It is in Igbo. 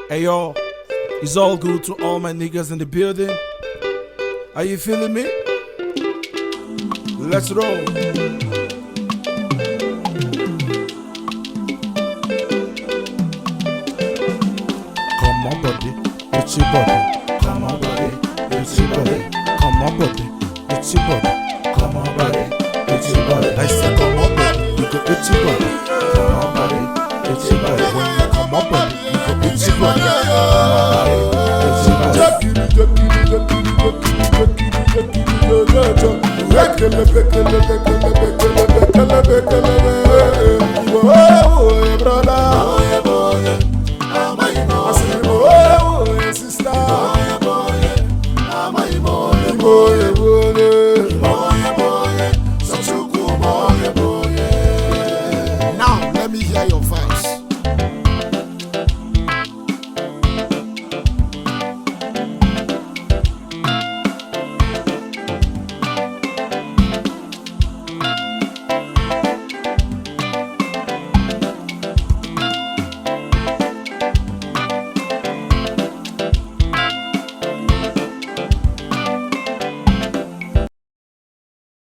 Hey yo, it's all good to all my niggas in the building. Are you feeling me? Let's roll. Come on, buddy, it's your body. Come on, buddy, it's your body. Come on, buddy, it's your body.